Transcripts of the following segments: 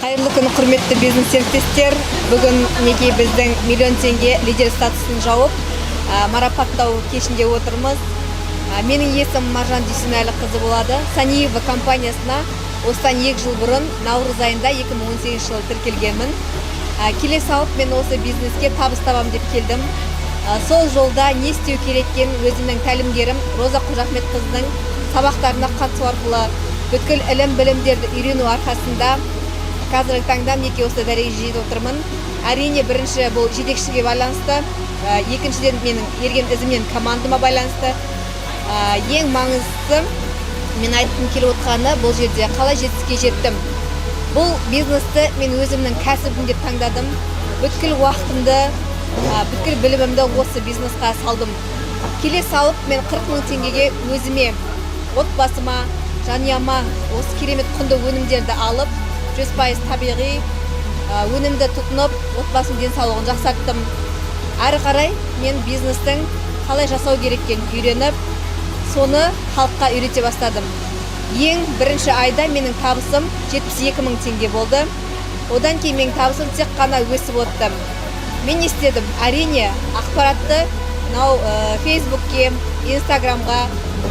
Қайырлы күн, құрметті бизнес серіктестер. Бүгін неге біздің миллион теңге лидер статусын жауып, марапаттау кешінде отырмыз. Менің есімім Маржан Дүйсенәліқызы болады. Саниева компаниясына осыдан 2 жыл бұрын наурыз айында 2018 жылы тіркелгенмін. Келе салып мен осы бизнеске табыс табам деп келдім. Сол жолда не істеу керек екенін өзімнің тәлімгерім Роза Қожахметқызының сабақтарына қатысу арқылы бүткіл ілім білімдерді үйрену арқасында қазіргі таңда неке осы дәрежеге жетіп отырмын. Әрине, бірінші бұл жетекшіге байланысты, екіншіден менің ерген ізімнен командама байланысты. Ең маңыздысы мен айтқым келіп отырғаны бұл жерде қалай жетістікке жеттім. Бұл бизнесті мен өзімнің кәсібім деп таңдадым. Бүткіл уақытымды, бүткіл білімімді осы бизнесқа салдым. Келе салып мен 40 мың теңгеге өзіме, отбасыма, жанұяма осы керемет құнды өнімдерді алып, 100% табиғи өнімді тұтынып, отбасым денсаулығын жақсарттым. Әрі қарай мен бизнестің қалай жасау кереккен үйреніп, соны халыққа үйрете бастадым. Ең бірінші айда менің табысым 72 мың теңге болды. Одан кейін менің табысым тек қана өсіп өтті. Мен не істедім? Әрине, ақпаратты Фейсбукке, Инстаграмға,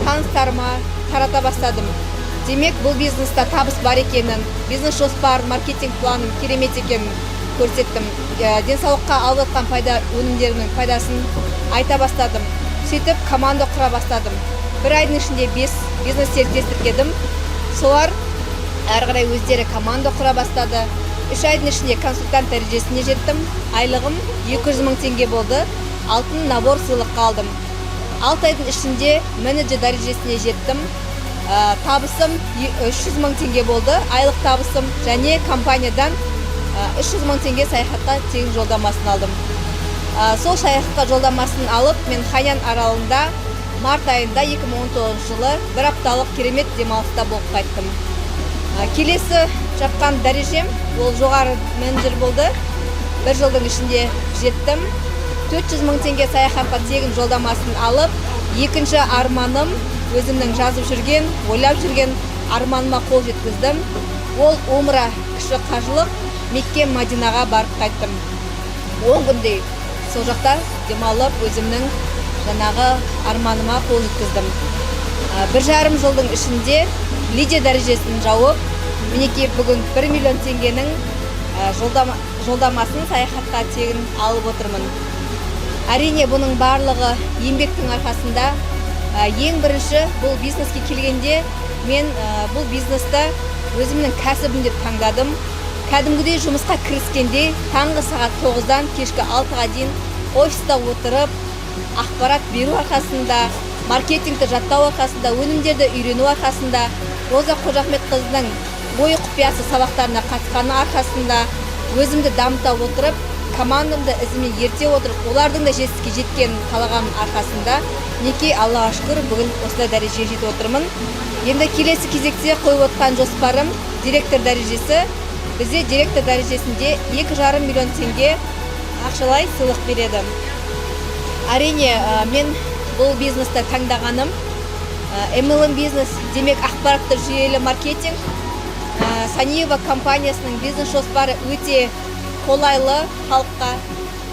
таныстарыма тарата бастадым. Демек, бұл бизнеста табыс бар екенін, бизнес жоспар, маркетинг планым керемет екенін көрсеттім. Денсаулыққа алып жатқан өнімдерінің пайдасын айта бастадым. Сөйтіп, команда құра бастадым. Бір айдың ішінде 5 бизнес серіктес тіркедім. Солар әрі қарай өздері команда құра бастады. 3 айдың ішінде консультант дәрежесіне жеттім. Айлығым 200 мың теңге болды. Алтын набор сыйлыққа алдым. 6 айдың ішінде менеджер дәрежесіне жеттім. Табысым 300 мың теңге болды, айлық табысым, және компаниядан 300 мың теңге саяхатқа тегін жолдамасын алдым. Сол саяхатқа жолдамасын алып, мен Хайян аралында март айында 2019 жылы бір апталық керемет демалыста болып қайттым. Келесі жапқан дәрежем ол жоғары менеджер болды. 1 жылдың ішінде жеттім. 400 мың теңге саяхатқа тегін жолдамасын алып, екінші арманым, өзімнің жазып жүрген, ойлап жүрген арманыма қол жеткіздім. Ол умра, кіші қажылық, Мекке Мадинаға барып қайттым. 10 күндей сол жақта демалып, өзімнің жаңағы арманыма қол жеткіздім. 1,5 жылдың ішінде лидер дәрежесін жауып, мінекей бүгін 1 миллион теңгенің жолдамасын саяхатқа тегін алып отырмын. Әрине, бұның барлығы еңбектің арқасында. Ең бірінші бұл бизнеске келгенде мен бұл бизнесті өзімнің кәсібім деп таңдадым. Кәдімгідей жұмысқа кіріскенде таңғы сағат 9-дан кешкі 6-ға дейін офиста отырып, ақпарат беру арқасында, маркетингті жаттау арқасында, өнімдерді үйрену арқасында, Роза Қожахметқызының ой құпиясы сабақтарына қатысқаны арқасында өзімді дамыта отырып, командамды ізіме ерте отырып, олардың да жетістікке жеткенін қалаған арқасында неке Аллаға шүкір бүгін осындай дәрежеге жетіп отырмын. Енді келесі кезекте қойып отқан жоспарым директор дәрежесі. Бізде директор дәрежесінде 2,5 миллион теңге ақшалай сыйлық береді. Әрине, мен бұл бизнесті таңдағаным MLM бизнес, демек ақпаратты жүйелі маркетинг. Саниева компаниясының бизнес жоспары өте қолайлы халыққа.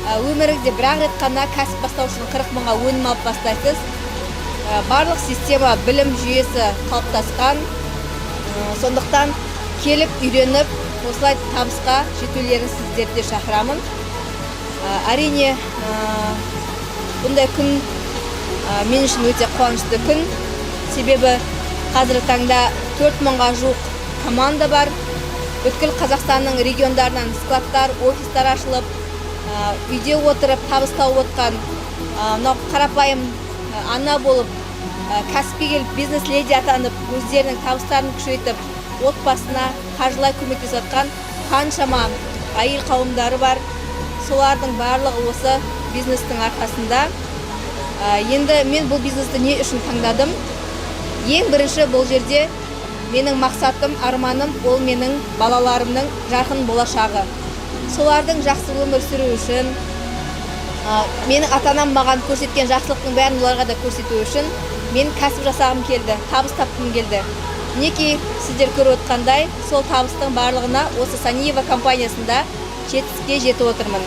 Өміріңізде бір рет қана кәсіп бастау үшін 40 мыңға өнім алып бастайсыз. Барлық система, білім жүйесі қалыптасқан. Сондықтан келіп, үйреніп, осылай табысқа жетулерін сіздерді шақырамын. Әрине, бұндай күн мен үшін өте қуанышты күн. Себебі қазіргі таңда 4 мыңға жуық команда бар. Бүткіл Қазақстанның региондарынан складтар, офистар ашылып, үйде отырып, табыс тауып отқан, қарапайым ана болып, кәсіпке келіп, бизнес леди атанып, өздерінің табыстарын күшейтіп, отбасына қаржылай көмектесіп жатқан қаншама әйел қауымдары бар. Солардың барлығы осы бизнестің арқасында. Енді мен бұл бизнесті не үшін таңдадым? Ең бірінші бұл жерде менің мақсатым, арманым, ол менің балаларымның жарқын болашағы. Солардың жақсы өмір сүру үшін, менің ата-анам маған көрсеткен жақсылықтың бәрін оларға да көрсету үшін мен кәсіп жасағым келді, табыс тапқым келді. Мінекей сіздер көріп отқандай, сол табыстың барлығына осы Саниева компаниясында жетістікке жетіп отырмын.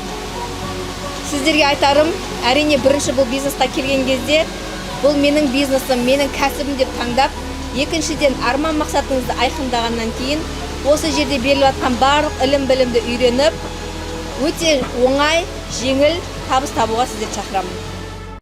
Сіздерге айтарым, әрине бірінші бұл бизнесқа келген кезде, бұл менің бизнесім, менің кәсібім деп таңдап, екіншіден арман мақсатыңызды айқындағаннан кейін, осы жерде беріліп жатқан барлық ілім-білімді үйреніп, өте оңай, жеңіл табыс табуға сіздерді шақырамын.